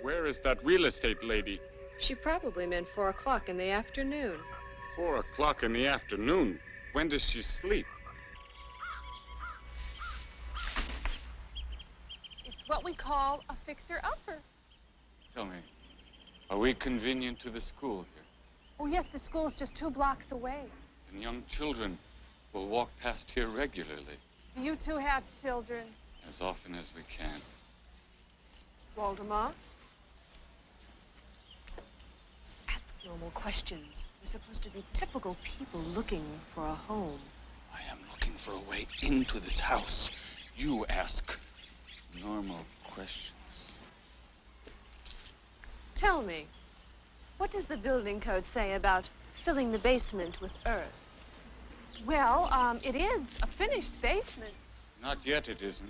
Where is that real estate lady? She probably meant 4 o'clock in the afternoon. 4 o'clock in the afternoon? When does she sleep? It's what we call a fixer-upper. Tell me, are we convenient to the school here? Oh, yes, the school's just 2 blocks away. And young children will walk past here regularly. Do you two have children? As often as we can. Waldemar? Ask normal questions. We're supposed to be typical people looking for a home. I am looking for a way into this house. You ask normal questions. Tell me, what does the building code say about filling the basement with earth? Well, it is a finished basement. Not yet, it isn't.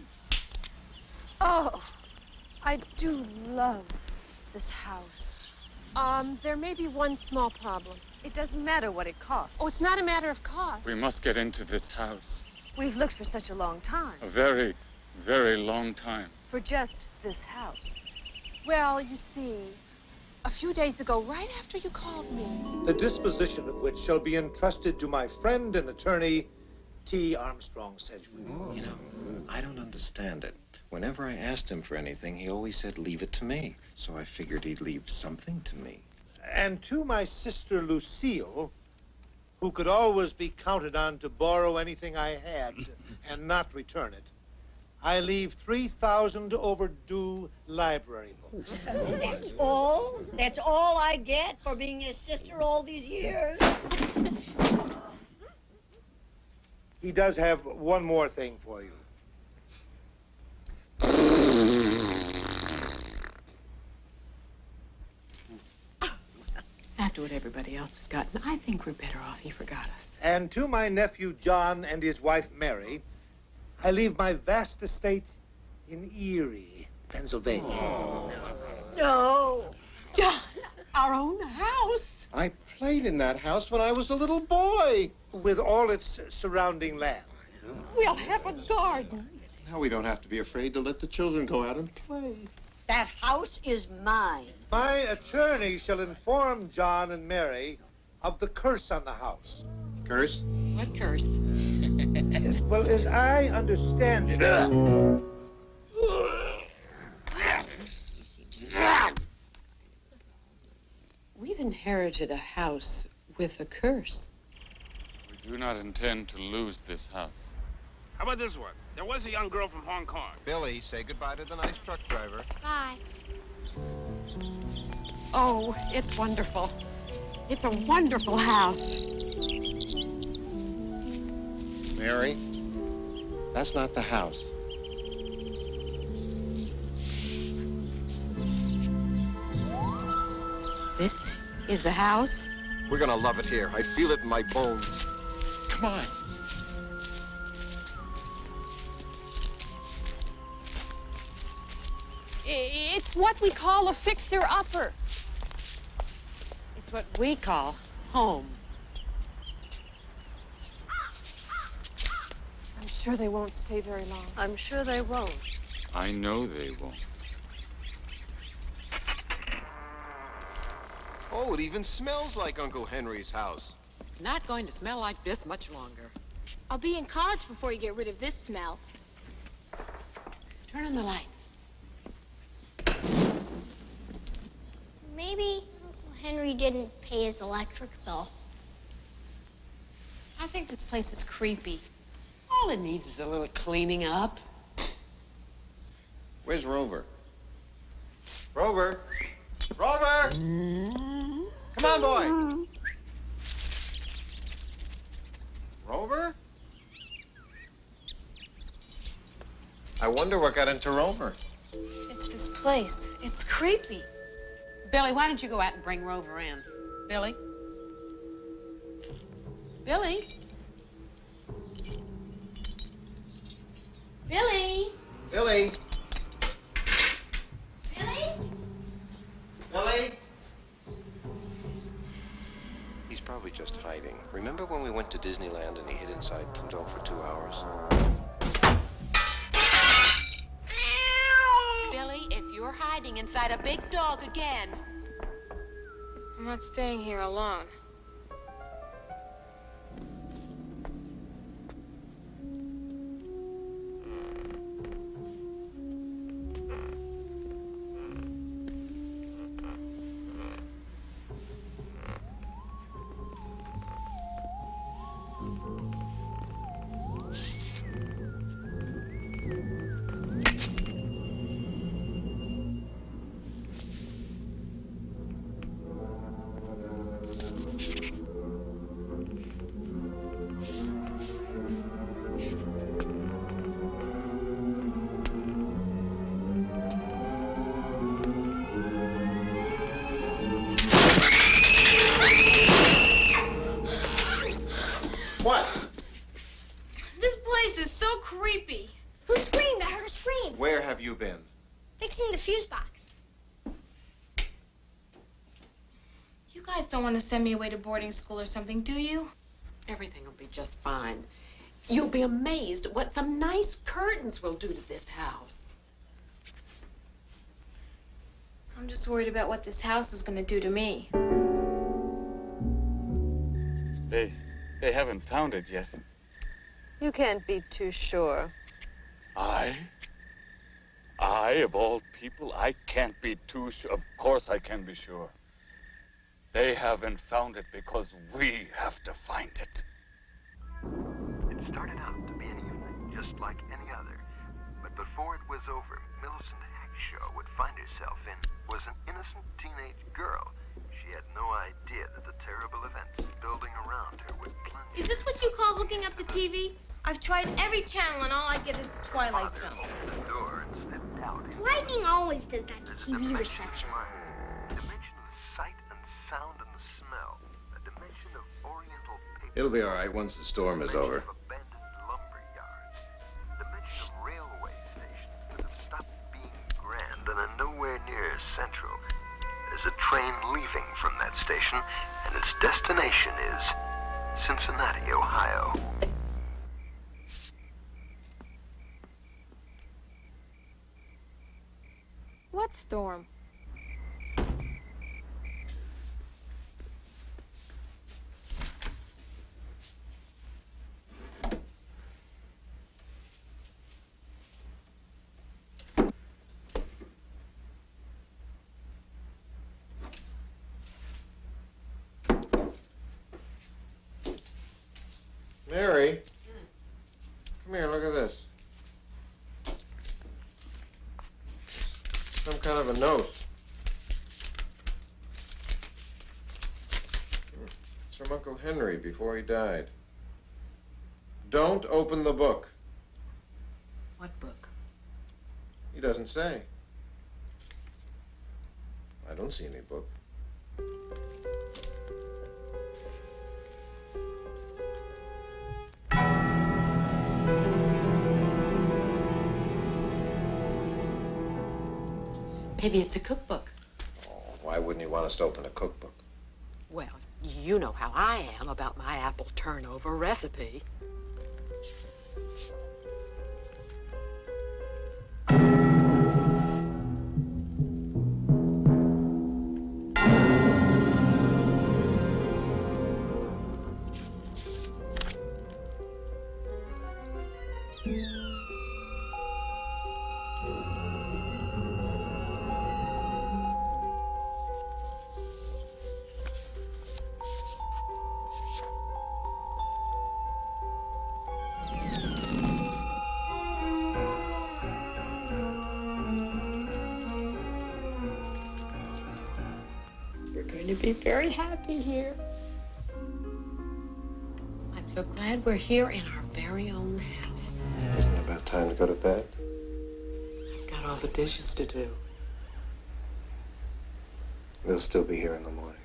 Oh, I do love this house. There may be one small problem. It doesn't matter what it costs. Oh, it's not a matter of cost. We must get into this house. We've looked for such a long time. A very, very long time. For just this house. Well, you see, a few days ago, right after you called me. The disposition of which shall be entrusted to my friend and attorney, T. Armstrong Sedgwick. You know, I don't understand it. Whenever I asked him for anything, he always said, leave it to me. So I figured he'd leave something to me. And to my sister Lucille, who could always be counted on to borrow anything I had and not return it, I leave 3,000 overdue library books. That's all? That's all I get for being his sister all these years? He does have one more thing for you. After what everybody else has gotten, I think we're better off he forgot us. And to my nephew John and his wife Mary, I leave my vast estate in Erie, Pennsylvania. No. John, our own house. I played in that house when I was a little boy. With all its surrounding land. We'll have a garden. Now we don't have to be afraid to let the children go out and play. That house is mine. My attorney shall inform John and Mary of the curse on the house. Curse? What curse? Well, as I understand it... We've inherited a house with a curse. We do not intend to lose this house. How about this one? There was a young girl from Hong Kong. Billy, say goodbye to the nice truck driver. Bye. Oh, it's wonderful. It's a wonderful house. Mary, that's not the house. This is the house? We're gonna love it here. I feel it in my bones. Come on. It's what we call a fixer-upper. It's what we call home. I'm sure they won't stay very long. I'm sure they won't. I know they won't. Oh, it even smells like Uncle Henry's house. It's not going to smell like this much longer. I'll be in college before you get rid of this smell. Turn on the lights. Maybe Uncle Henry didn't pay his electric bill. I think this place is creepy. All it needs is a little cleaning up. Where's Rover? Rover! Rover! Come on, boy! Rover? I wonder what got into Rover. It's this place. It's creepy. Billy, why don't you go out and bring Rover in? Billy? Billy? Billy? Billy! Billy? Billy? He's probably just hiding. Remember when we went to Disneyland and he hid inside Pluto for 2 hours? Billy, if you're hiding hiding inside a big dog again. I'm not staying here alone. What? This place is so creepy. Who screamed? I heard a scream. Where have you been? Fixing the fuse box. You guys don't want to send me away to boarding school or something, do you? Everything will be just fine. You'll be amazed at what some nice curtains will do to this house. I'm just worried about what this house is going to do to me. They haven't found it yet. You can't be too sure. I, of all people, I can't be too sure. Of course I can be sure. They haven't found it because we have to find it. It started out to be an evening just like any other. But before it was over, Millicent Hackshaw would find herself in was an innocent teenage girl. She had no idea that the terrible events building around her would plunge. Is this what you call hooking up the TV? I've tried every channel and all I get is the Twilight Zone. Opened the door and slipped out. Lightning always does that to There's TV dimension reception. of mind, a dimension of sight and sound and the smell, a dimension of oriental paper. It'll be all right once the storm is over. Of abandoned lumber yards, a dimension of railway stations that have stopped being grand and are nowhere near central. There's a train leaving from that station, and its destination is Cincinnati, Ohio. What storm? Mary, come here, look at this. Some kind of a note. It's from Uncle Henry before he died. Don't open the book. What book? He doesn't say. I don't see any book. Maybe it's a cookbook. Oh, why wouldn't he want us to open a cookbook? Well, you know how I am about my apple turnover recipe. To be very happy here. I'm so glad we're here in our very own house. Isn't it about time to go to bed? I've got all the dishes to do. We'll still be here in the morning.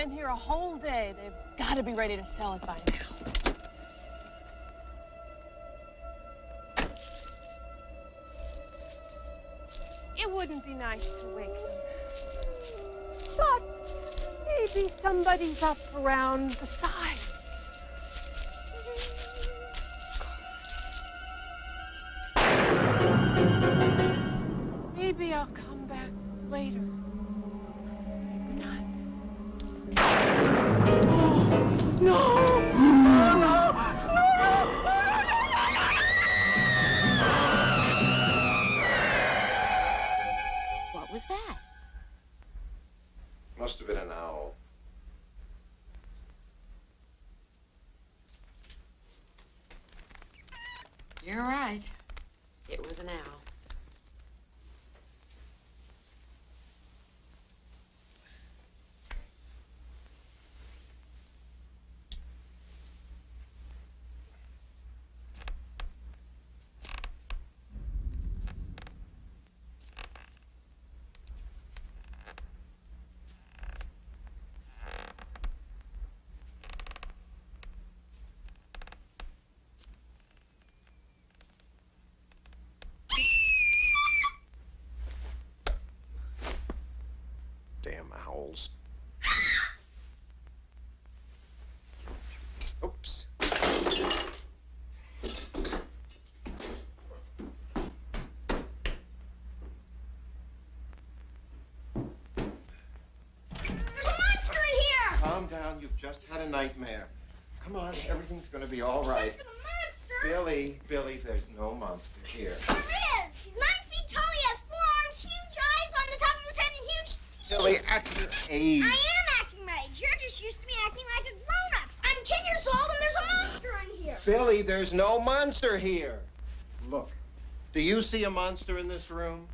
been here a whole day. They've got to be ready to sell it by now. It wouldn't be nice to wake them. But maybe somebody's up around the side. Maybe I'll come back later. Maybe not. No! What was that? Must have been an owl. You're right. It was an owl. Damn owls. Oops. There's a monster in here! Calm down. You've just had a nightmare. Come on. Everything's going to be all right. Except for the monster. Billy, there's no monster here. There is. He's 9 feet tall. He has 4 arms, huge eyes on the top of his head, and huge teeth. Billy, at your age. I am acting my age. You're just used to me acting like a grown-up. I'm 10 years old, and there's a monster in here. Billy, there's no monster here. Look, do you see a monster in this room?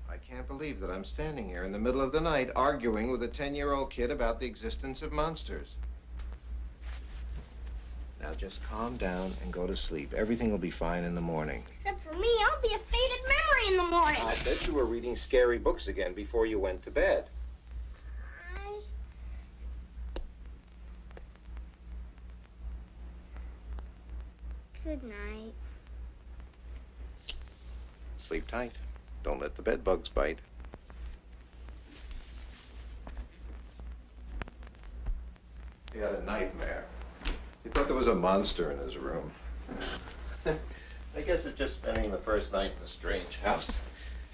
I can't believe that I'm standing here in the middle of the night arguing with a 10-year-old kid about the existence of monsters. Now just calm down and go to sleep. Everything will be fine in the morning. Except for me, I'll be a faded memory in the morning. I'll bet you were reading scary books again before you went to bed. Good night. Sleep tight. Don't let the bed bugs bite. He had a nightmare. He thought there was a monster in his room. I guess it's just spending the first night in a strange house.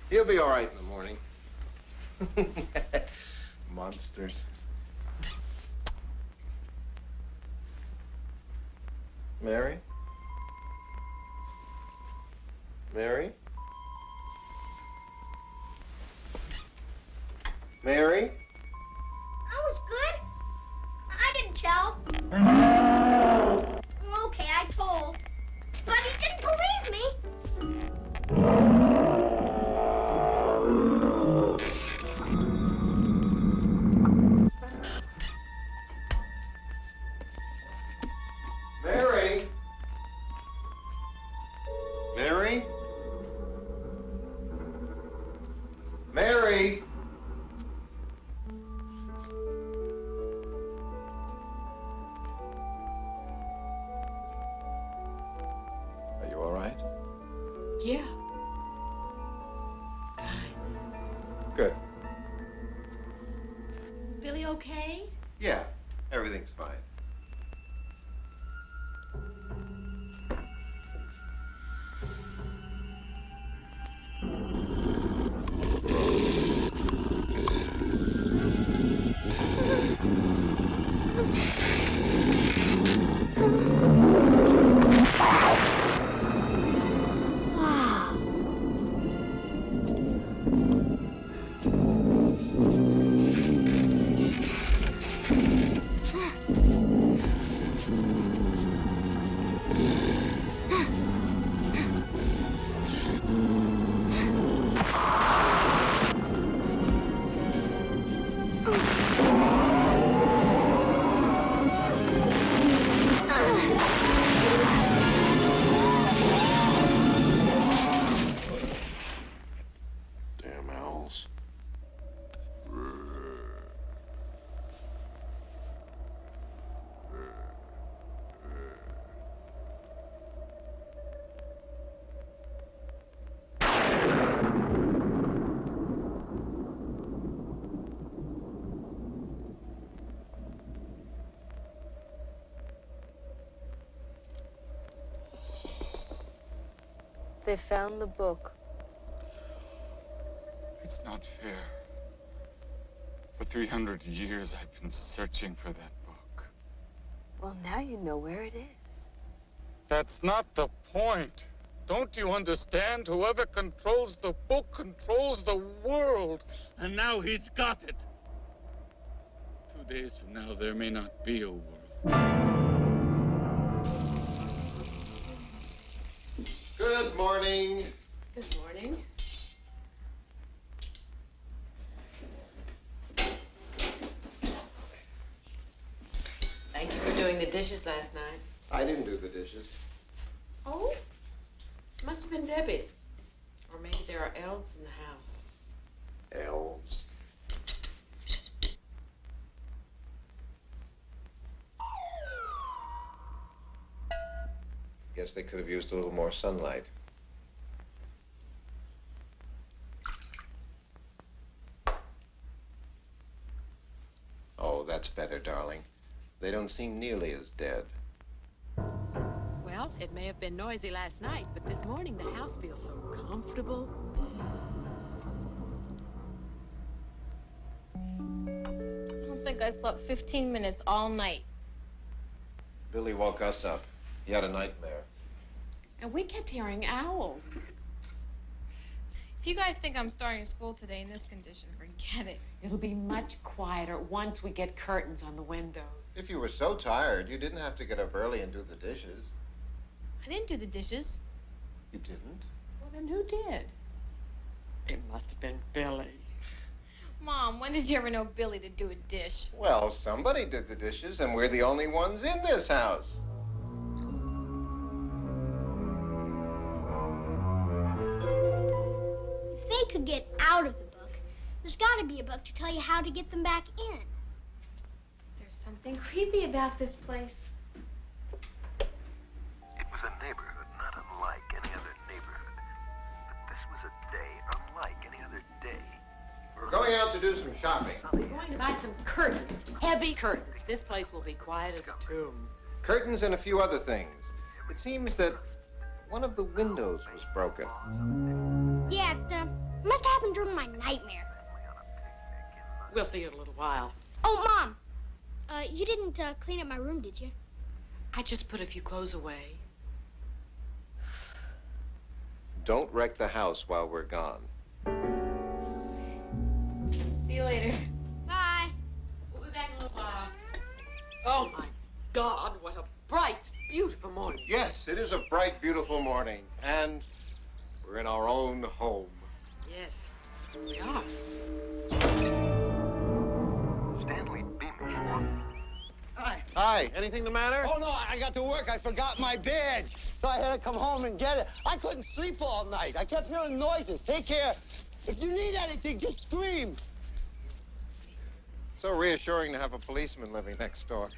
He'll be all right in the morning. Monsters. Mary? Mary? Mary? I was good. I didn't tell. Okay, I told. But he didn't believe me. Mary? Mary? Mary? Are you all right? Yeah. Good. Is Billy okay? Yeah, everything's fine. Wow. they found the book. It's not fair. For 300 years, I've been searching for that book. Well, now you know where it is. That's not the point. Don't you understand? Whoever controls the book controls the world. And now he's got it. 2 days from now, there may not be a world. Good morning. Good morning. Thank you for doing the dishes last night. I didn't do the dishes. Oh? Must have been Debbie. Or maybe there are elves in the house. Elves. Guess they could have used a little more sunlight. Oh, that's better, darling. They don't seem nearly as dead. Well, it may have been noisy last night, but this morning the house feels so comfortable. I don't think I slept 15 minutes all night. Billy woke us up. He had a nightmare. And we kept hearing owls. If you guys think I'm starting school today in this condition, forget it. It'll be much quieter once we get curtains on the windows. If you were so tired, you didn't have to get up early and do the dishes. I didn't do the dishes. You didn't? Well, then who did? It must have been Billy. Mom, when did you ever know Billy to do a dish? Well, somebody did the dishes, and we're the only ones in this house. If they could get out of the book, there's got to be a book to tell you how to get them back in. There's something creepy about this place. It was a neighborhood not unlike any other neighborhood. But this was a day unlike any other day. We're going out to do some shopping. We're going to buy some curtains, heavy curtains. This place will be quiet as a tomb. Curtains and a few other things. It seems that one of the windows was broken. Yeah, it must have happened during my nightmare. We'll see you in a little while. Oh, Mom, you didn't clean up my room, did you? I just put a few clothes away. Don't wreck the house while we're gone. See you later. Bye. We'll be back in a little while. Oh, my God, what a bright, beautiful morning. Yes, it is a bright, beautiful morning, and we're in our own home. Yes, we are. Stanley Beamish walked. Hi. Hi, anything the matter? Oh, no, I got to work. I forgot my badge. So I had to come home and get it. I couldn't sleep all night. I kept hearing noises. Take care. If you need anything, just scream. So reassuring to have a policeman living next door.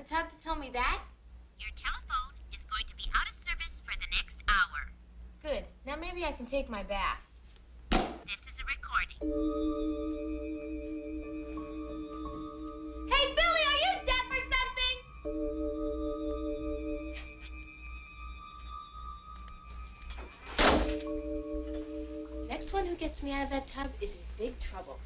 tub to tell me that? Your telephone is going to be out of service for the next hour. Good. Now maybe I can take my bath. This is a recording. Hey, Billy, are you deaf or something? lets me out of that tub is in big trouble.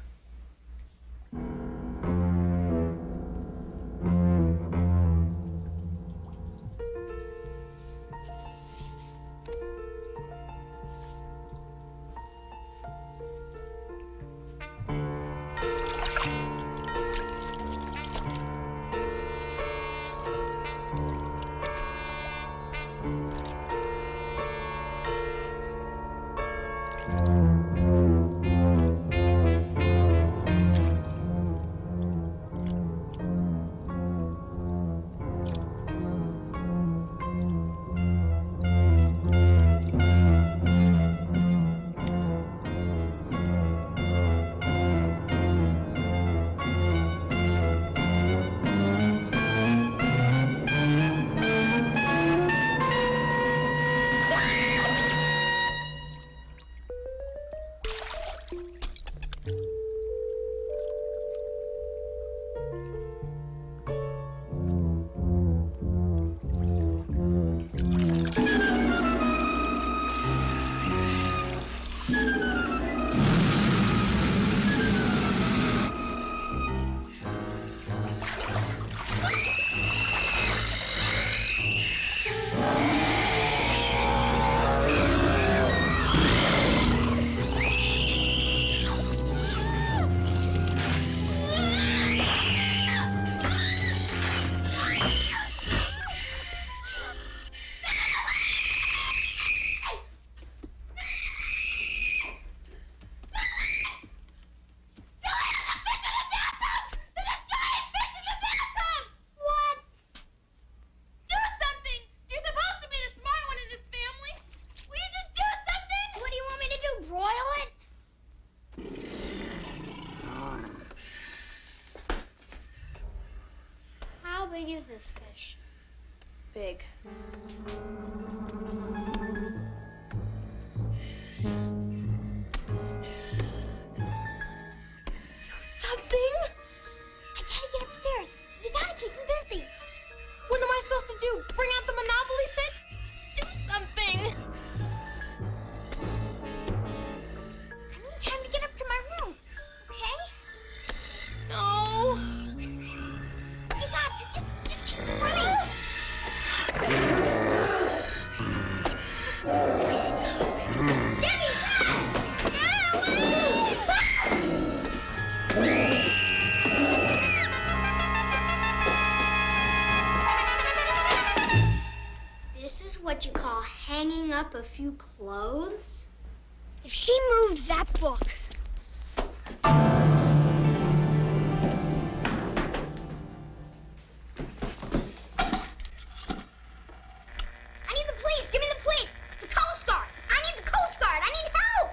How big is this fish? Big. Something? I gotta get upstairs. You gotta keep him busy. What am I supposed to do? Bring out the Monopoly set? Do something! I need time to get up to my room, okay? No. You got to just keep running. Debbie, This is what you call hanging up a few clothes? If she moved that book. I need the police. Give me the police. The Coast Guard. I need the Coast Guard. I need help.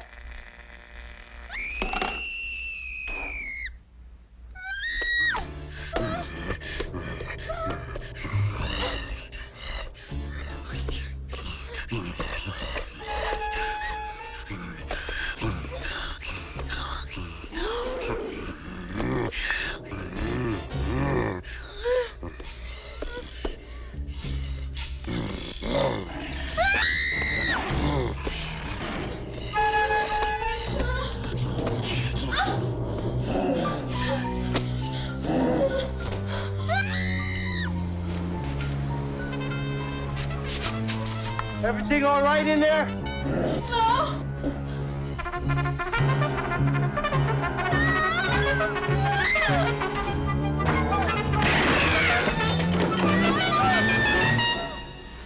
Everything all right in there? No.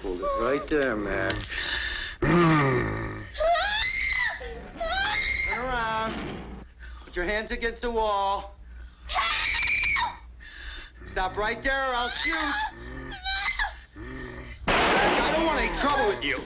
Hold it right there, Mac. Turn around. Put your hands against the wall. Stop right there or I'll shoot. I don't want any trouble with you.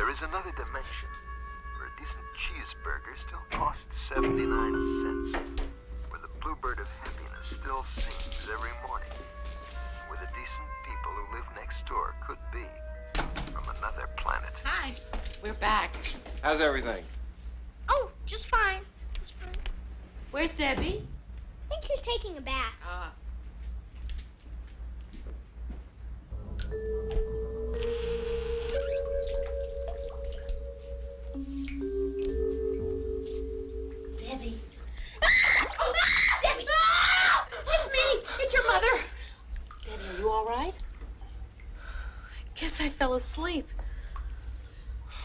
There is another dimension where a decent cheeseburger still costs 79 cents, where the bluebird of happiness still sings every morning, where the decent people who live next door could be from another planet. Hi, we're back. How's everything? Oh, just fine. Just fine. Where's Debbie? I think she's taking a bath. Debbie. Debbie! Ah! It's me! It's your mother! Debbie, are you all right? I guess I fell asleep.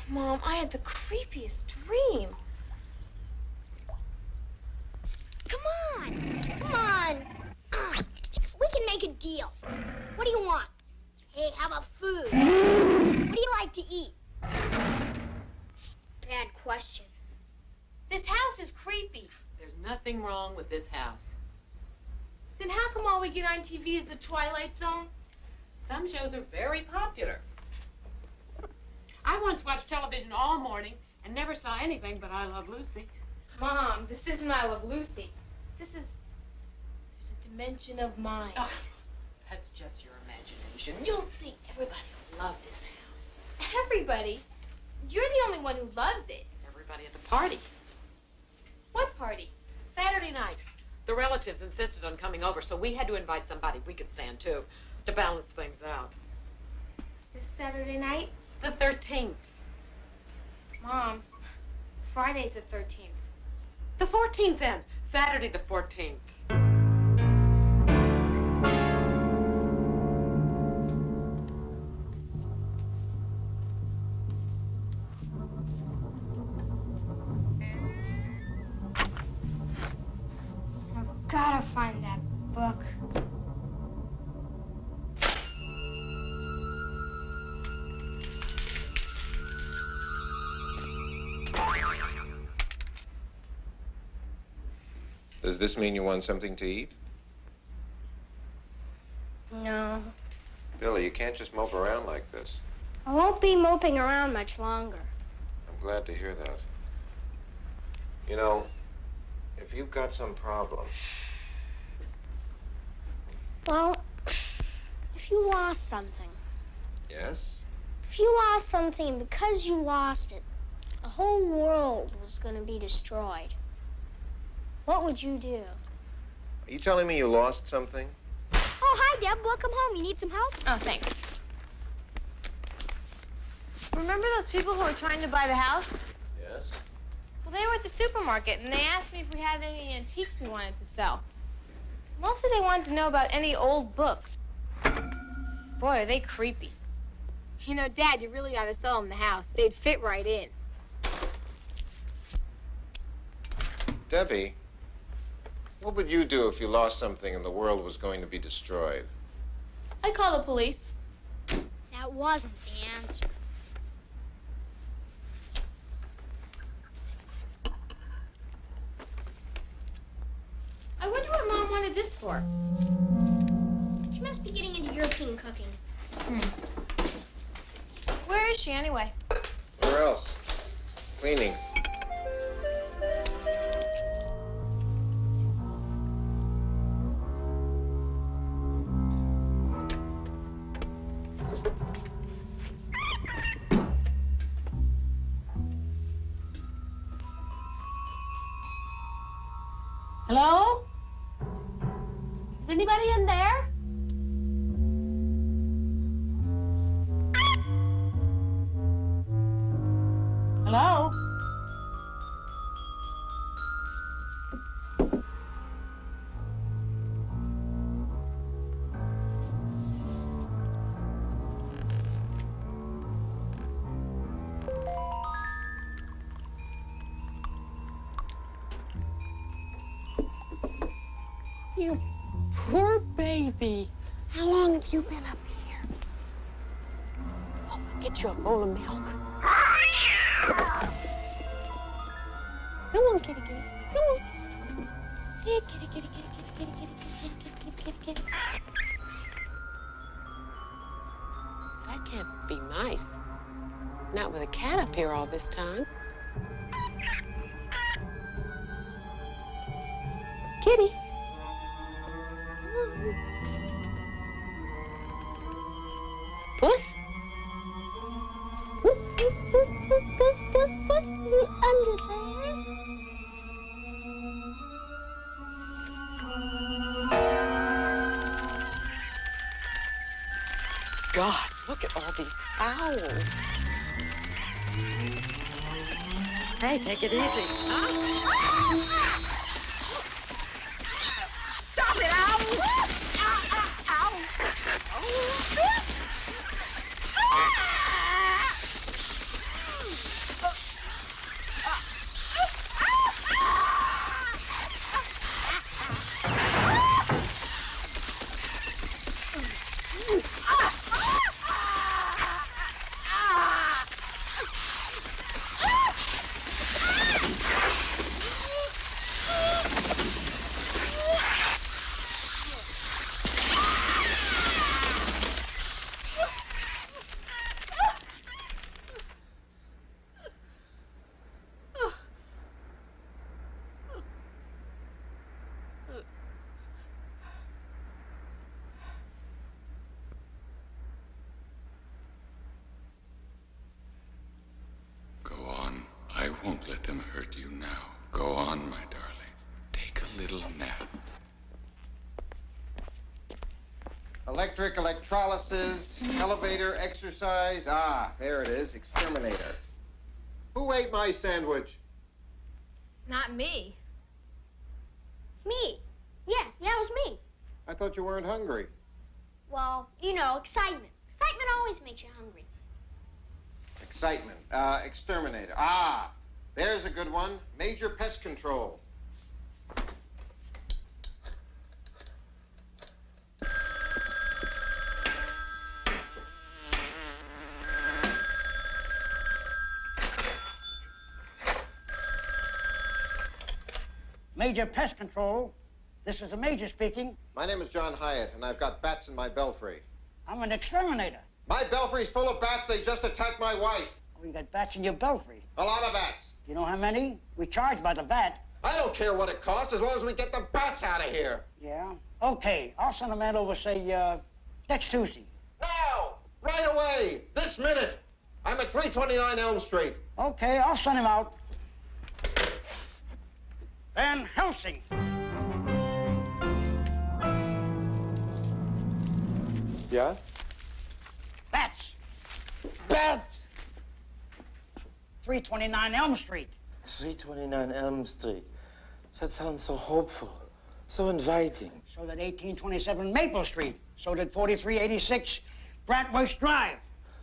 Mom, I had the creepiest dream. Come on. Come on. We can make a deal. What do you want? Hey, how about food? What do you like to eat? Bad question. This house is creepy. There's nothing wrong with this house. Then how come all we get on TV is the Twilight Zone? Some shows are very popular. I once watched television all morning and never saw anything but I Love Lucy. Mom, this isn't I Love Lucy. There's a dimension of mind. Oh, that's just your imagination. You'll see. Everybody will love this house. Everybody? You're the only one who loves it. Everybody at the party. What party? Saturday night. The relatives insisted on coming over, so we had to invite somebody we could stand to balance things out. This Saturday night? The 13th. Mom, Friday's the 13th. The 14th then. Saturday the 14th. I've got to find that book. Does this mean you want something to eat? No. Billy, you can't just mope around like this. I won't be moping around much longer. I'm glad to hear that. You know, if you've got some problem... Well, if you lost something. Yes? If you lost something and because you lost it, the whole world was going to be destroyed, what would you do? Are you telling me you lost something? Oh, hi, Deb. Welcome home. You need some help? Oh, thanks. Remember those people who were trying to buy the house? Yes. Well, they were at the supermarket, and they asked me if we had any antiques we wanted to sell. Mostly they wanted to know about any old books. Boy, are they creepy. You know, Dad, you really ought to sell them the house. They'd fit right in. Debbie, what would you do if you lost something and the world was going to be destroyed? I'd call the police. That wasn't the answer. I wonder what Mom wanted this for. She must be getting into European cooking. Where is she, anyway? Where else? Cleaning. Hello? Is anybody in there? Hello? You poor baby. How long have you been up here? Oh, I'll get you a bowl of milk. Come on, kitty, kitty. Come on. Here, kitty, kitty, kitty, kitty, kitty, kitty, kitty, kitty, kitty, kitty. That can't be nice. Not with a cat up here all this time. Kitty. Puss? Puss, puss, puss, puss, puss, puss, puss, you under there. God, look at all these owls. Hey, take it easy. Stop it, ow! Ow, I won't let them hurt you now. Go on, my darling. Take a little nap. Electric, electrolysis, elevator, exercise. Ah, there it is, exterminator. Who ate my sandwich? Not me. Me. Yeah, it was me. I thought you weren't hungry. Well, you know, excitement. Excitement always makes you hungry. Excitement. Exterminator. Ah, there's a good one. Major pest control. Major Pest Control. This is the Major speaking. My name is John Hyatt, and I've got bats in my belfry. I'm an exterminator. My belfry's full of bats. They just attacked my wife. Oh, you got bats in your belfry? A lot of bats. You know how many? We charge by the bat. I don't care what it costs as long as we get the bats out of here. Yeah? Okay, I'll send a man over, say, next Tuesday. Now! Right away! This minute! I'm at 329 Elm Street. Okay, I'll send him out. Van Helsing. Yeah? Bats. Bats! 329 Elm Street. 329 Elm Street. That sounds so hopeful, so inviting. So did 1827 Maple Street. So did 4386 Bratwurst Drive.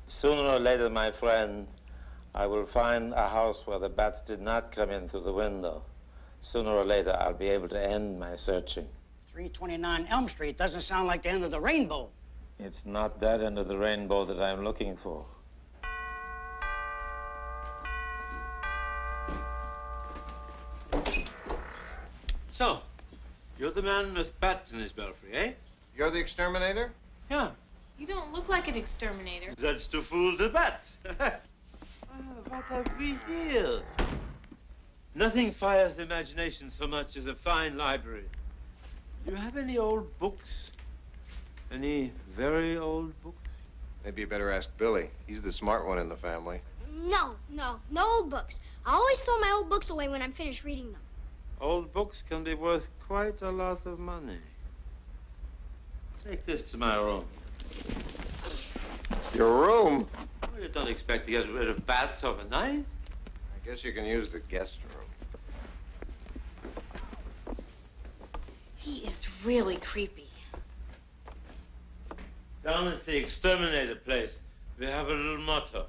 Sooner or later, my friend, I will find a house where the bats did not come in through the window. Sooner or later, I'll be able to end my searching. 329 Elm Street doesn't sound like the end of the rainbow. It's not that end of the rainbow that I'm looking for. So, you're the man with bats in his belfry, eh? You're the exterminator? Yeah. You don't look like an exterminator. That's to fool the bats. What have we here? Nothing fires the imagination so much as a fine library. Do you have any old books? Any very old books? Maybe you better ask Billy. He's the smart one in the family. No old books. I always throw my old books away when I'm finished reading them. Old books can be worth quite a lot of money. Take this to my room. Your room? Well, you don't expect to get rid of bats overnight. I guess you can use the guest room. He is really creepy. Down at the exterminator place, we have a little motto.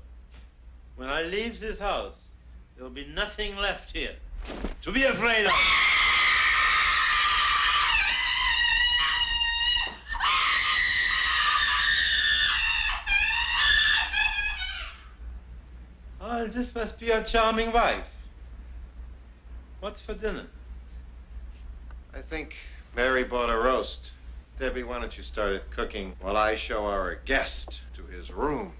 When I leave this house, there'll be nothing left here to be afraid of. Oh, this must be your charming wife. What's for dinner? I think Mary bought a roast. Debbie, why don't you start cooking while I show our guest to his room?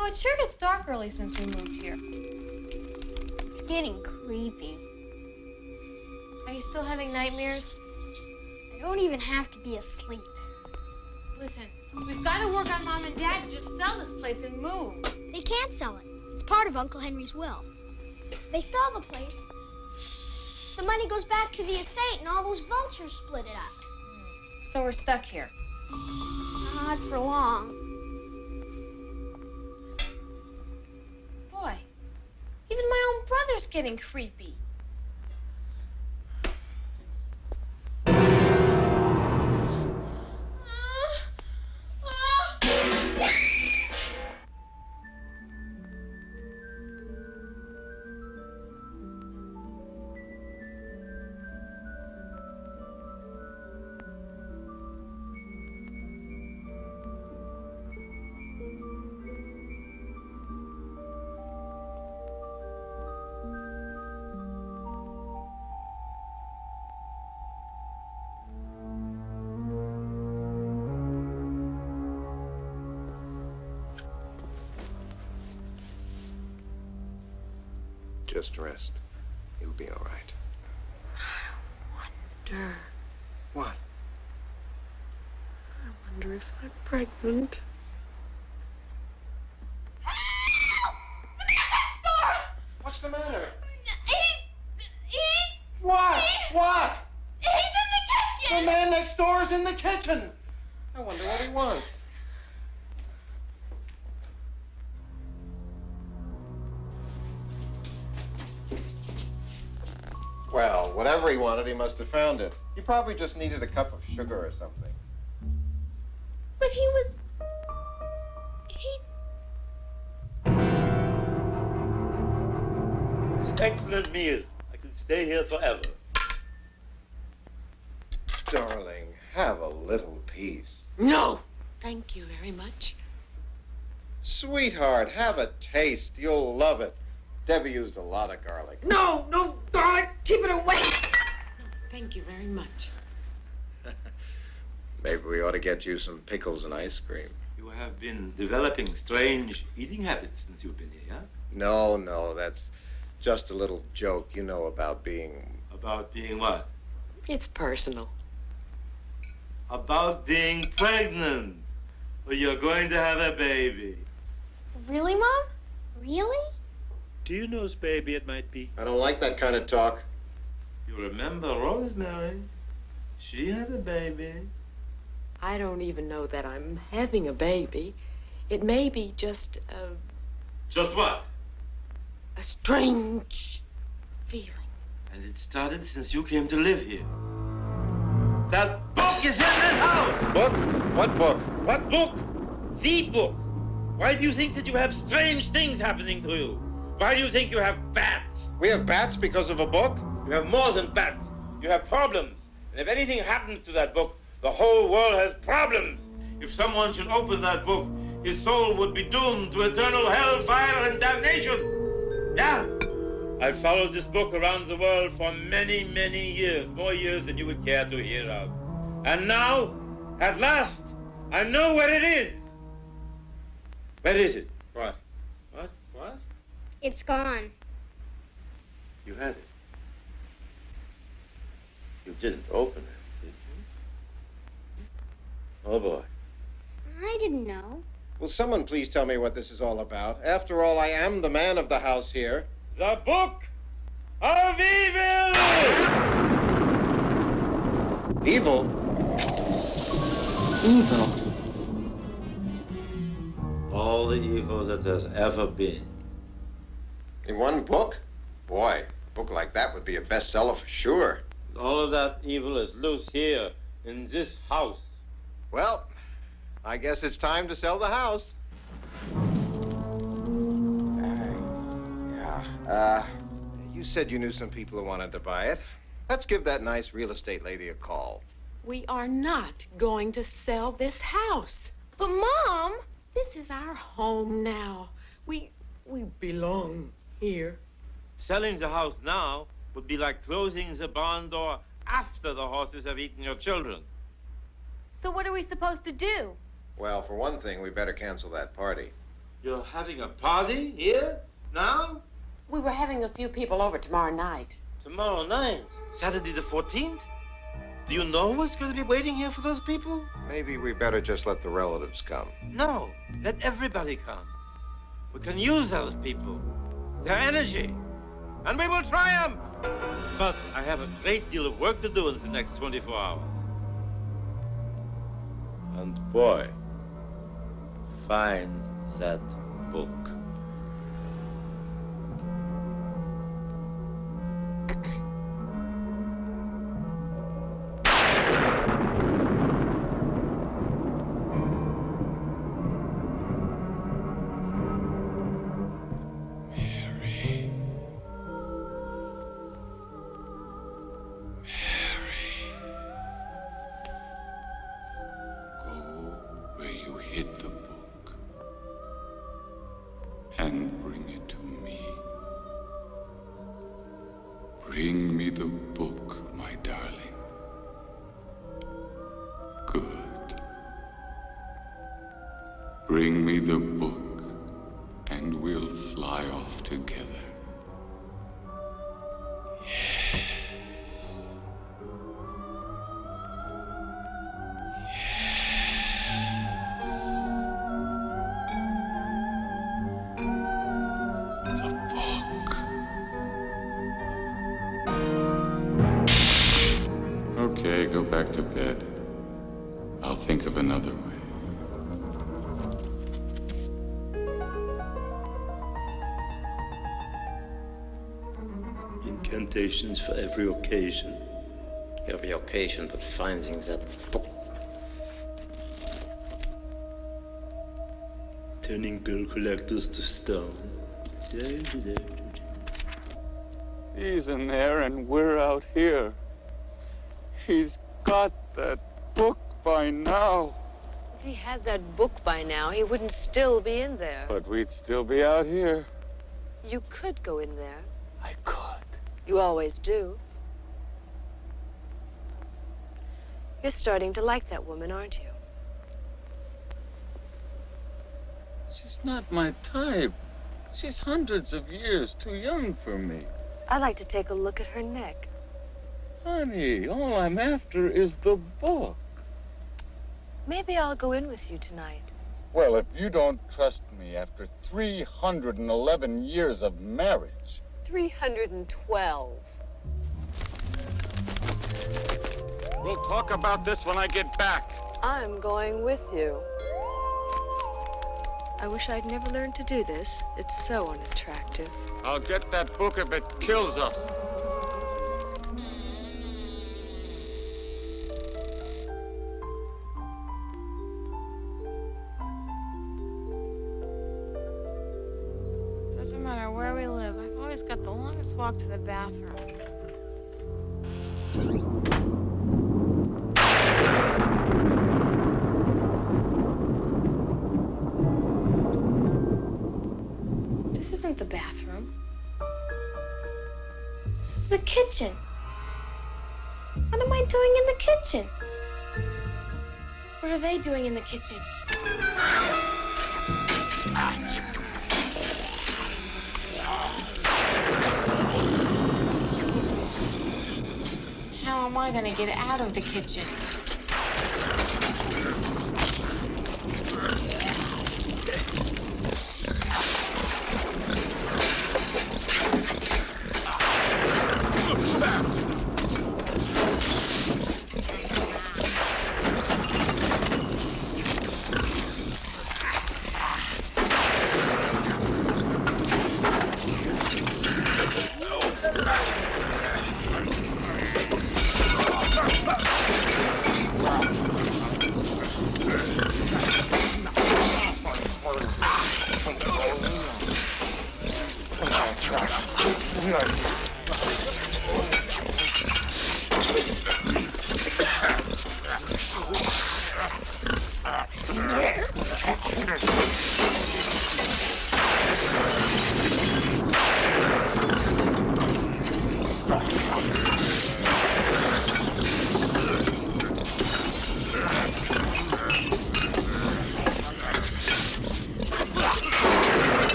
know, it sure gets dark early since we moved here. It's getting creepy. Are you still having nightmares? I don't even have to be asleep. Listen, we've got to work on Mom and Dad to just sell this place and move. They can't sell it. It's part of Uncle Henry's will. If they sell the place, the money goes back to the estate and all those vultures split it up. So we're stuck here. Not for long. Boy, even my own brother's getting creepy. Just rest. You'll be all right. Wonder. What? I wonder if I'm pregnant. What's the matter? He... What? What? He's in the kitchen! The man next door is in the kitchen. I wonder what he wants. Well, whatever he wanted, he must have found it. He probably just needed a cup of sugar or something. But he was... It's an excellent meal. I could stay here forever. Darling, have a little peace. No! Thank you very much. Sweetheart, have a taste. You'll love it. Debbie used a lot of garlic. No, no, garlic. Keep it away. Thank you very much. Maybe we ought to get you some pickles and ice cream. You have been developing strange eating habits since you've been here, huh? No, that's just a little joke, you know, about being... About being what? It's personal. About being pregnant. Well, you're going to have a baby. Really, Mom? Really? Do you know whose baby it might be? I don't like that kind of talk. You remember Rosemary? She had a baby. I don't even know that I'm having a baby. It may be just Just what? a strange feeling. And it started since you came to live here. That book is in this house! Book? What book? What book? The book. Why do you think that you have strange things happening to you? Why do you think you have bats? We have bats because of a book? You have more than bats. You have problems. And if anything happens to that book, the whole world has problems. If someone should open that book, his soul would be doomed to eternal hellfire and damnation. Yeah. I've followed this book around the world for many, many years, more years than you would care to hear of. And now, at last, I know where it is. Where is it? What? What? It's gone. You had it. You didn't open it, did you? Oh, boy. I didn't know. Will someone please tell me what this is all about? After all, I am the man of the house here. The Book of Evil! Evil? Evil? All the evil that there's ever been. In one book? Boy, a book like that would be a bestseller for sure. All of that evil is loose here, in this house. Well, I guess it's time to sell the house. You said you knew some people who wanted to buy it. Let's give that nice real estate lady a call. We are not going to sell this house. But, Mom, This is our home now. We belong here. Selling the house now would be like closing the barn door after the horses have eaten your children. so what are we supposed to do? Well, for one thing, we better cancel that party. You're having a party here? Now? We were having a few people over tomorrow night. Tomorrow night? Saturday the 14th? Do you know what's going to be waiting here for those people? Maybe we better just let the relatives come. No, let everybody come. We can use those people, their energy, and we will triumph! But I have a great deal of work to do in the next 24 hours. And boy, find that book. And bring it to me. Bring me the book, my darling. Good. Bring me the book, and we'll fly off together. Okay, go back to bed. I'll think of another way. Incantations for every occasion. Every occasion but finding that book. Turning bill collectors to stone. He's in there and we're out here. He's got that book by now. If he had that book by now, he wouldn't still be in there. But we'd still be out here. You could go in there. I could. You always do. You're starting to like that woman, aren't you? She's not my type. She's hundreds of years too young for me. I'd like to take a look at her neck. Honey, all I'm after is the book. Maybe I'll go in with you tonight. Well, if you don't trust me after 311 years of marriage... 312. We'll talk about this when I get back. I'm going with you. I wish I'd never learned to do this. It's so unattractive. I'll get that book if it kills us. Doesn't matter where we live. I've always got the longest walk to the bathroom. This isn't the bathroom. This is the kitchen. What am I doing in the kitchen? What are they doing in the kitchen? How am I gonna get out of the kitchen?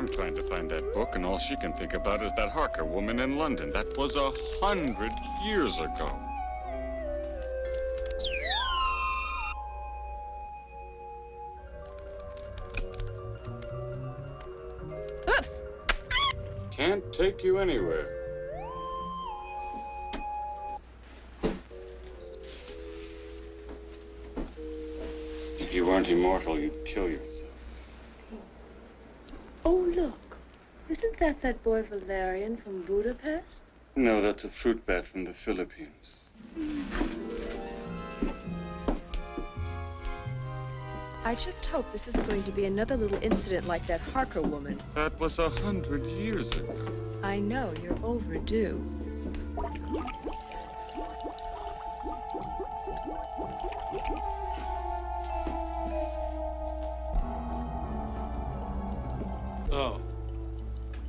I'm trying to find that book, and all she can think about is that Harker woman in London. That was 100 years ago. Oops! Can't take you anywhere. If you weren't immortal, you'd kill yourself. Oh, look. Isn't that boy Valerian from Budapest? No, that's a fruit bat from the Philippines. I just hope this isn't going to be another little incident like that Harker woman. That was 100 years ago. I know, you're overdue. Oh,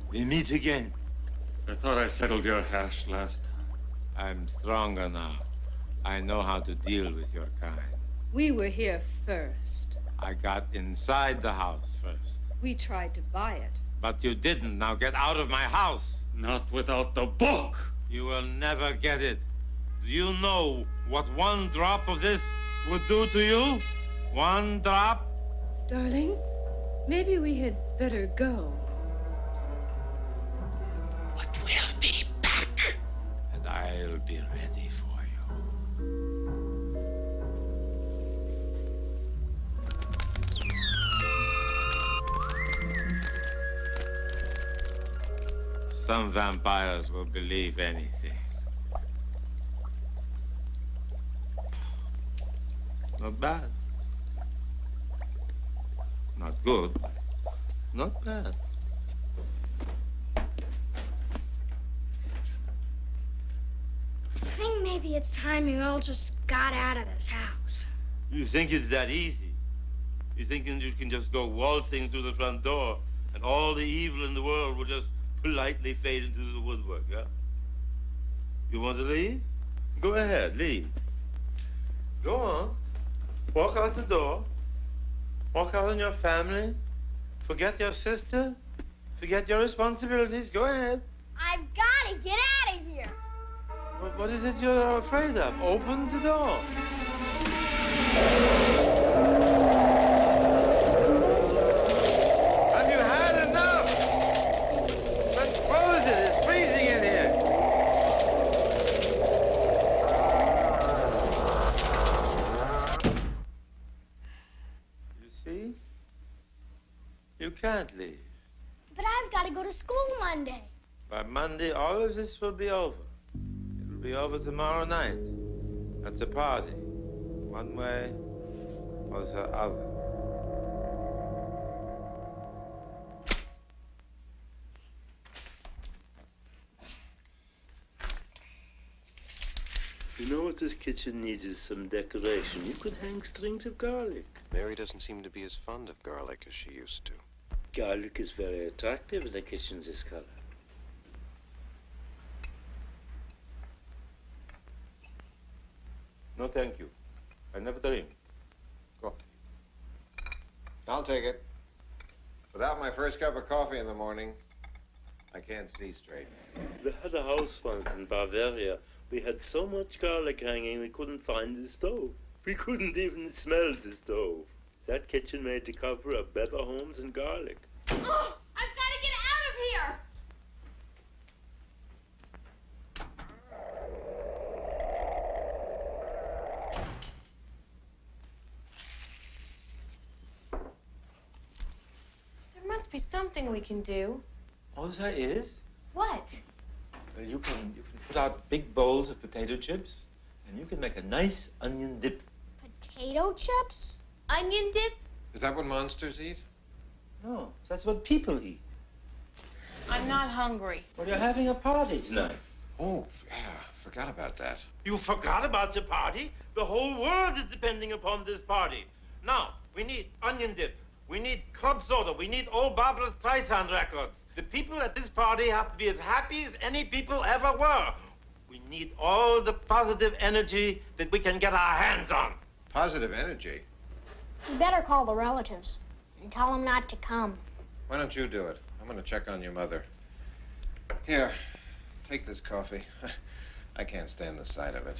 we meet again. I thought I settled your hash last time. I'm stronger now. I know how to deal with your kind. We were here first. I got inside the house first. We tried to buy it. But you didn't. Now get out of my house. Not without the book. You will never get it. Do you know what one drop of this would do to you? One drop? Darling, maybe we had better go. But we'll be back. And I'll be ready for you. Some vampires will believe anything. Not bad. Not good. Not bad. I think maybe it's time you all just got out of this house. You think it's that easy? You think you can just go waltzing through the front door and all the evil in the world will just politely fade into the woodwork, huh? You want to leave? Go ahead, leave. Go on. Walk out the door. Walk out on your family. Forget your sister. Forget your responsibilities. Go ahead. I've got to get out of here. What is it you're afraid of? Open the door. Have you had enough? Let's close it. It's freezing in here. You see? You can't leave. But I've got to go to school Monday. By Monday, all of this will be over. It'll be over tomorrow night. That's a party. One way or the other. You know what this kitchen needs is some decoration. You could hang strings of garlic. Mary doesn't seem to be as fond of garlic as she used to. Garlic is very attractive in the kitchen this color. No, thank you. I never drink. Coffee. I'll take it. Without my first cup of coffee in the morning, I can't see straight. We had a house once in Bavaria. We had so much garlic hanging we couldn't find the stove. We couldn't even smell the stove. That kitchen made the cover of better homes than garlic. Oh, I've got to get out of here! There must be something we can do. All there is? What? Well, you can put out big bowls of potato chips, and you can make a nice onion dip. Potato chips? Onion dip? Is that what monsters eat? No, that's what people eat. I'm not hungry. Well, you're having a party tonight. Oh, yeah, forgot about that. You forgot about the party? The whole world is depending upon this party. Now, we need onion dip. We need club soda. We need old Barbara Streisand records. The people at this party have to be as happy as any people ever were. We need all the positive energy that we can get our hands on. Positive energy? You better call the relatives and tell them not to come. Why don't you do it? I'm gonna check on your mother. Here, take this coffee. I can't stand the sight of it.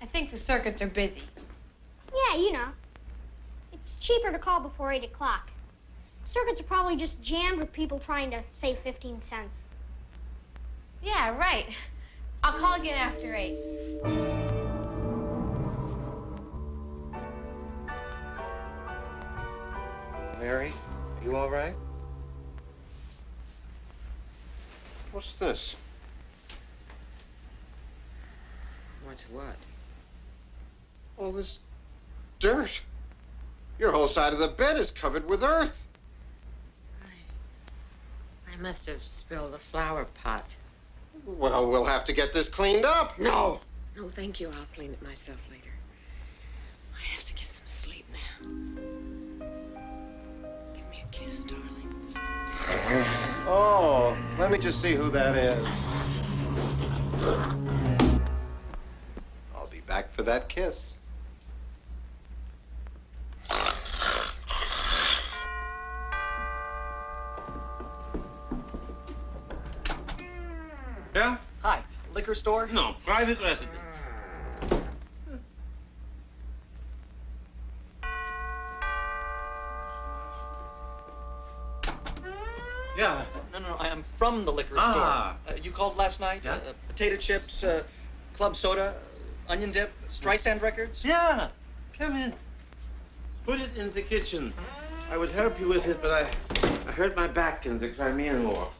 I think the circuits are busy. Yeah, you know. It's cheaper to call before 8 o'clock. Circuits are probably just jammed with people trying to save 15 cents. Yeah, right. I'll call again after 8. Mary, are you all right? What's this? What's what? All this dirt. Your whole side of the bed is covered with earth. I must have spilled the flower pot. Well, we'll have to get this cleaned up. No! No, thank you. I'll clean it myself later. I have to get some sleep now. Give me a kiss, darling. Oh, let me just see who that is. I'll be back for that kiss. Yeah? Hi, liquor store? No, private residence. Yeah. No, I am from the liquor Ah. store. You called last night? Yeah? Potato chips, club soda, onion dip, Streisand records? Yeah. Come in. Put it in the kitchen. I would help you with it, but I hurt my back in the Crimean War.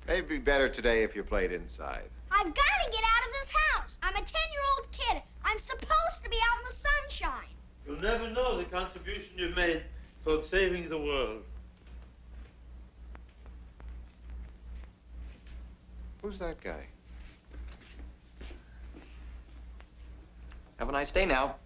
Maybe be better today if you played inside. I've got to get out of this house. I'm a 10-year-old kid. I'm supposed to be out in the sunshine. You'll never know the contribution you've made toward saving the world. Who's that guy? Have a nice day now.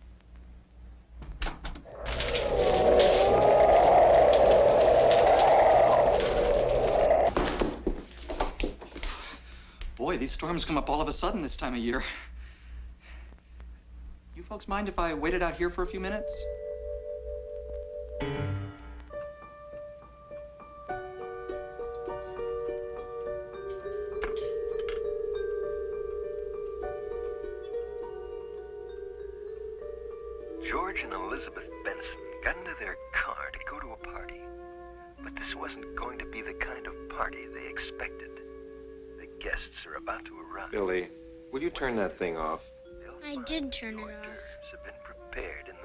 Boy, these storms come up all of a sudden this time of year. You folks mind if I waited out here for a few minutes? George and Elizabeth Benson got into their car to go to a party. But this wasn't going to be the kind of party they expected. The guests are about to arrive. Billy, will you turn that thing off? I did turn it off. Have been prepared in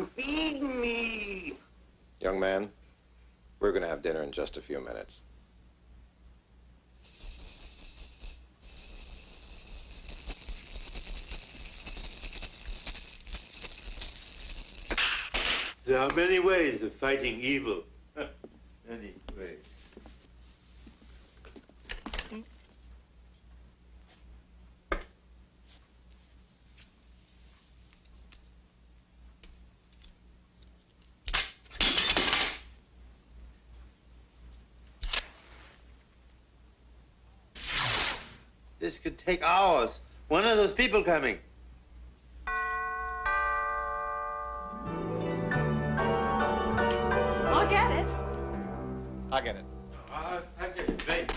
the... Feed me! Young man, we're going to have dinner in just a few minutes. There are many ways of fighting evil. Many ways. This could take hours. When are those people coming? I'll get it. I'll get it. I'll get it. Wait.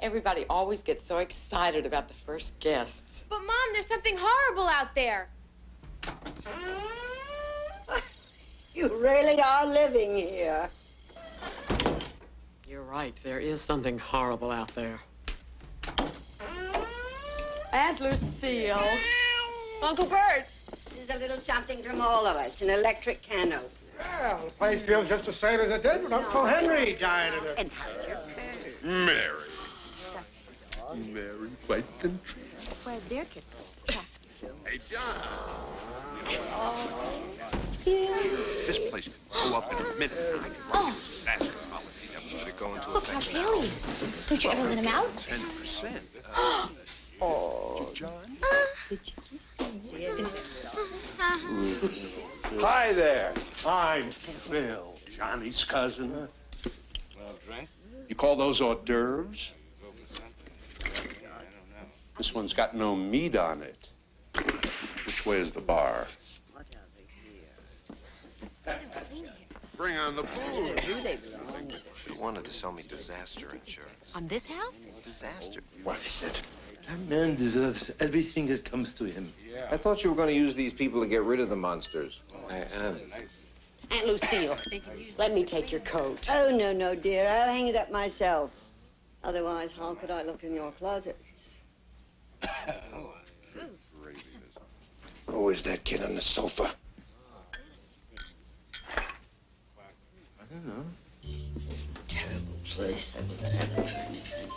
Everybody always gets so excited about the first guests. But, Mom, there's something horrible out there. You really are living here. You're right. There is something horrible out there. Aunt Lucille. Uncle Bert. Here's a little something from all of us, an electric can opener. Well, the place feels just the same as it did when Uncle Henry died in it. Mary. Mary, quite the treat. Where's their kid? Hey, John. This place could blow up in a minute. I can work disaster policy that would let it go into Look how effect. pale he is. Don't you ever let him out? 10%. Oh, John? Hi there. I'm Phil, Johnny's cousin. Well, drink? You call those hors d'oeuvres? This one's got no meat on it. Which way is the bar? Bring on the food. She wanted to sell me disaster insurance. On this house? Disaster? What is it? That man deserves everything that comes to him. I thought you were going to use these people to get rid of the monsters. I am. Aunt Lucille, let me take your coat. Oh, no, dear. I'll hang it up myself. Otherwise, how could I look in your closets? Who is that kid on the sofa? I don't know. Terrible place. I wouldn't have it for anything.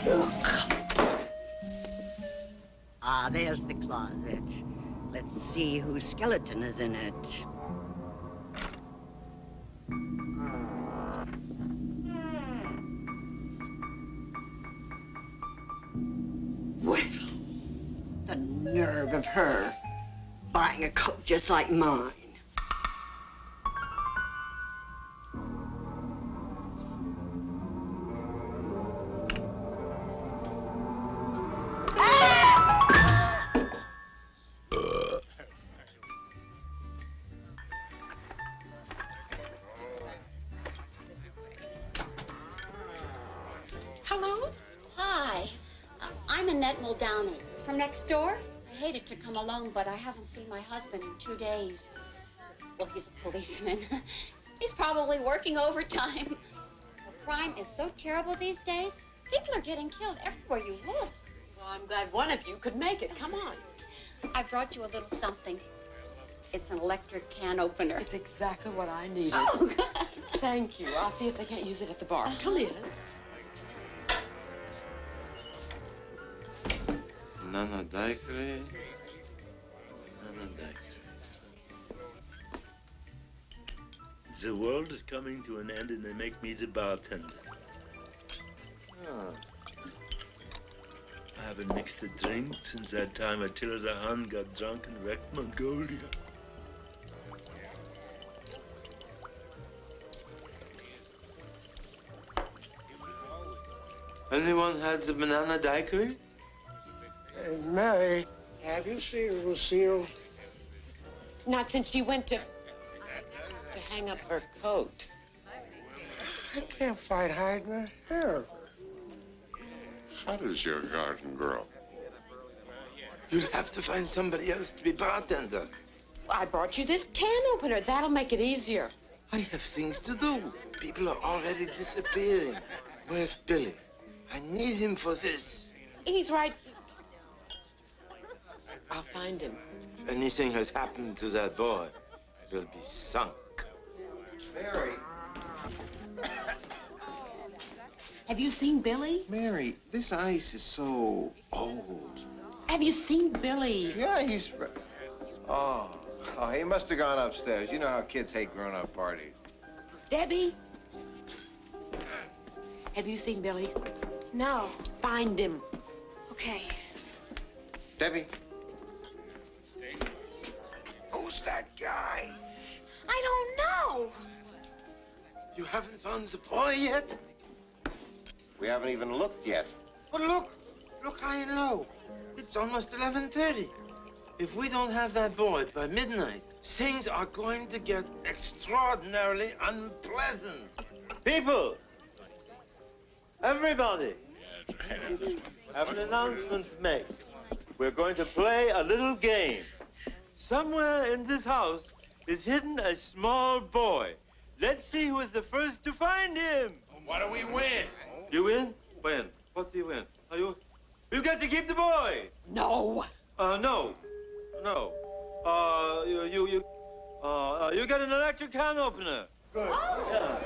Look. Ah, there's the closet. Let's see whose skeleton is in it. Well, the nerve of her buying a coat just like mine. Hello? Hi. I'm Annette Muldowney. From next door? I hated to come alone, but I haven't seen my husband in 2 days. Well, he's a policeman. He's probably working overtime. The crime is so terrible these days. People are getting killed everywhere you look. Well, I'm glad one of you could make it. Come on. I brought you a little something. It's an electric can opener. It's exactly what I needed. Oh, good. Thank you. I'll see if they can't use it at the bar. Come in. Nana Daiquiri. Nana Daiquiri. The world is coming to an end and they make me the bartender. Oh. I haven't mixed a drink since that time Attila the Hun got drunk and wrecked Mongolia. Anyone had the banana daiquiri? Hey, Mary, have you seen Lucille? Not since she went to hang up her coat. I can't find hiding her hair. How does your garden grow? You'll have to find somebody else to be bartender. I brought you this can opener. That'll make it easier. I have things to do. People are already disappearing. Where's Billy? I need him for this. He's right. I'll find him. If anything has happened to that boy, it will be sunk. Mary. Have you seen Billy? Mary, this ice is so old. Have you seen Billy? Yeah, he's... Oh, he must have gone upstairs. You know how kids hate grown-up parties. Debbie? Have you seen Billy? No. Find him. Okay. Debbie? Who's that guy? I don't know. You haven't found the boy yet? We haven't even looked yet. But look high and low. It's almost 11:30. If we don't have that boy by midnight, things are going to get extraordinarily unpleasant. People! Everybody! Have an announcement to make. We're going to play a little game. Somewhere in this house is hidden a small boy. Let's see who is the first to find him. What do we win? You win? When? What do you win? You get to keep the boy. No. No. You get an electric can opener. Good. Yeah.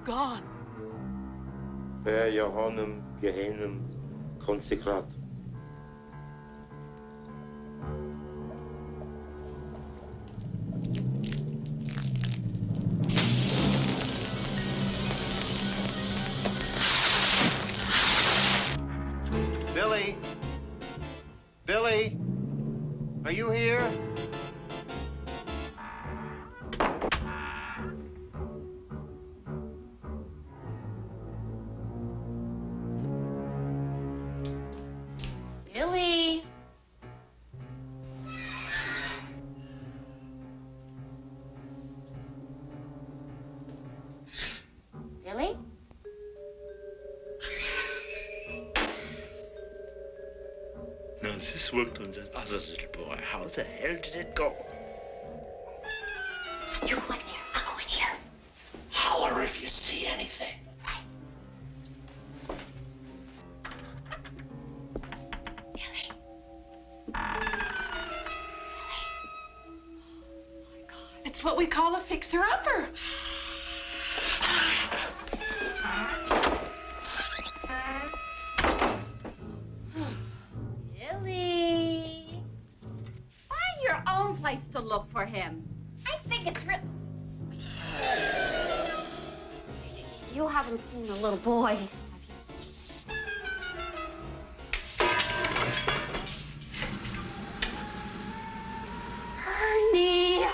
gone. Per Johannem Gehenem Consecrat. Billy? Billy? Are you here? Billy. Billy? Now, this worked on that other little boy. How the hell did it go? You go in there. I'll go in here. Holler if you see anything. It's what we call a fixer-upper. Billy. Find your own place to look for him. I think it's real. You haven't seen the little boy. Ernie!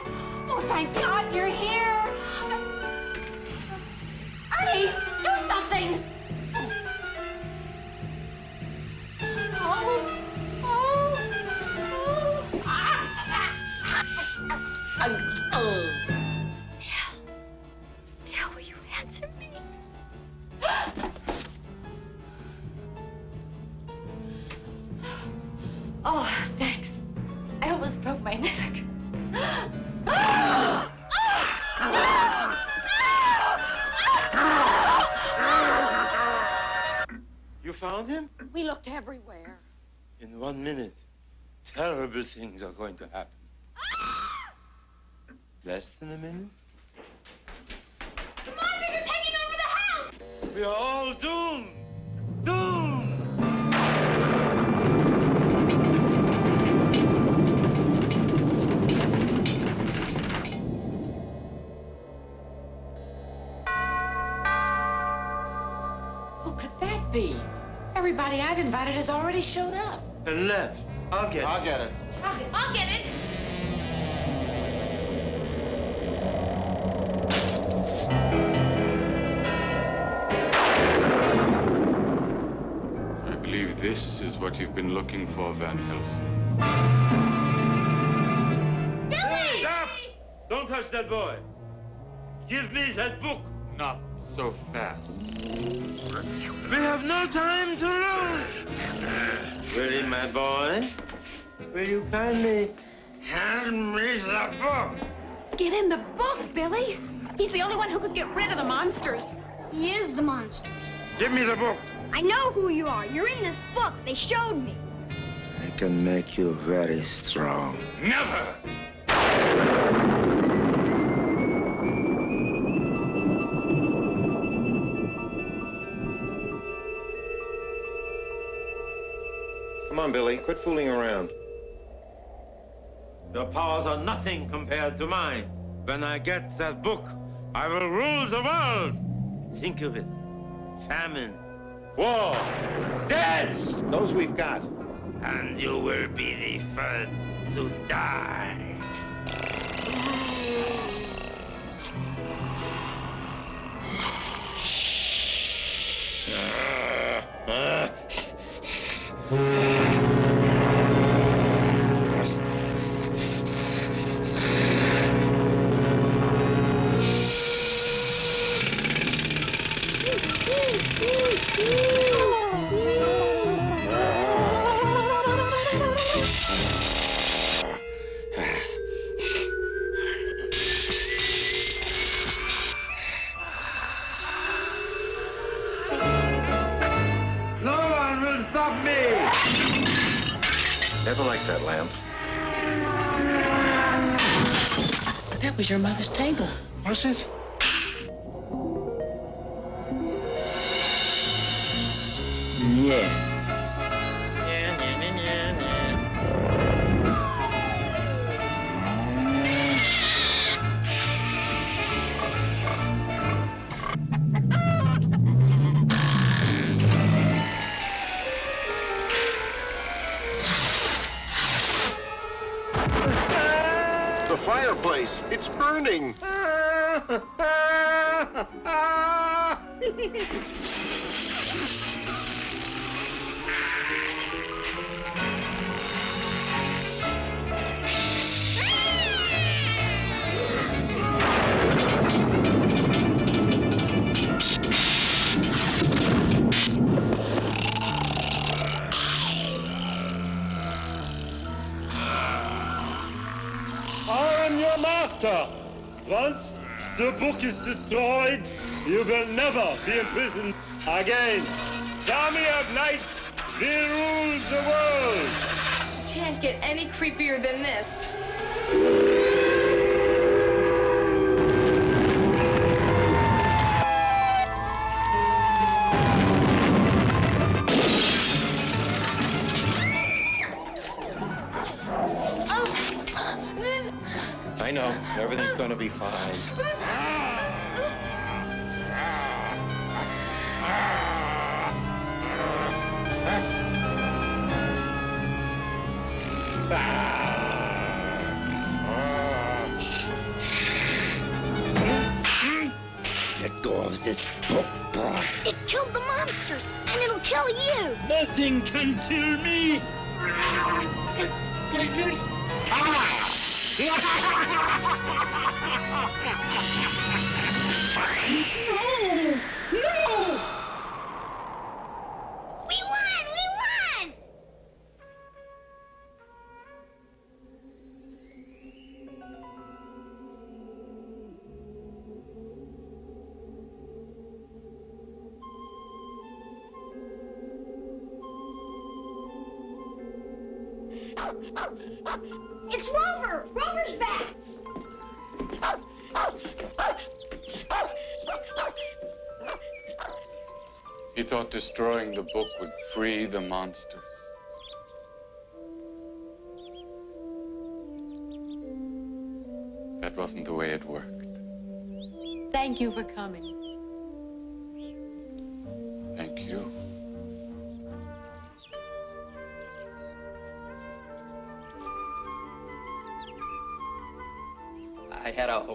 Oh, thank God you're here! Ernie, do something! Oh, Now, will you answer me? Oh, thanks. I almost broke my neck. You found him? We looked everywhere. In 1 minute, terrible things are going to happen. Less than a minute? The monsters are taking over the house! We are all doomed! Doomed! Who could that be? Everybody I've invited has already showed up. And left. I'll get it. I'll get it. I'll get it. I believe this is what you've been looking for, Van Helsing. Hey, stop! Don't touch that boy. Give me that book. Not so fast. We have no time to lose. Really, my boy? Will you kindly hand me the book? Give him the book, Billy. He's the only one who could get rid of the monsters. He is the monsters. Give me the book. I know who you are. You're in this book. They showed me. I can make you very strong. Never! Come on, Billy. Quit fooling around. Your powers are nothing compared to mine. When I get that book, I will rule the world. Think of it. Famine, war, death. Those we've got. And you will be the first to die. No one will stop me! Never liked that lamp. That was your mother's table. Was it? Yeah. The fireplace, it's burning. I am your master. Once the book is destroyed, you will never be imprisoned again. The army of knights will rule the world. Can't get any creepier than this. I know. Everything's gonna be fine. Let go of this book, boy. It killed the monsters, and it'll kill you. Nothing can kill me. No! No! We won! We won! It's Rover! Rover's back! He thought destroying the book would free the monsters. That wasn't the way it worked. Thank you for coming. Thank you. I had a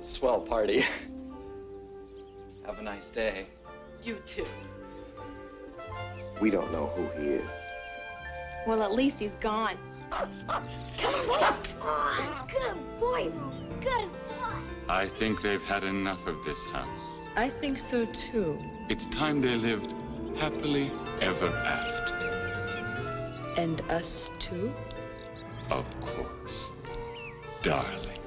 swell party. Have a nice day. You too. We don't know who he is. Well, at least he's gone. Come on, good boy, Rover. Good boy. I think they've had enough of this house. I think so too. It's time they lived happily ever after. And us too? Of course, darling.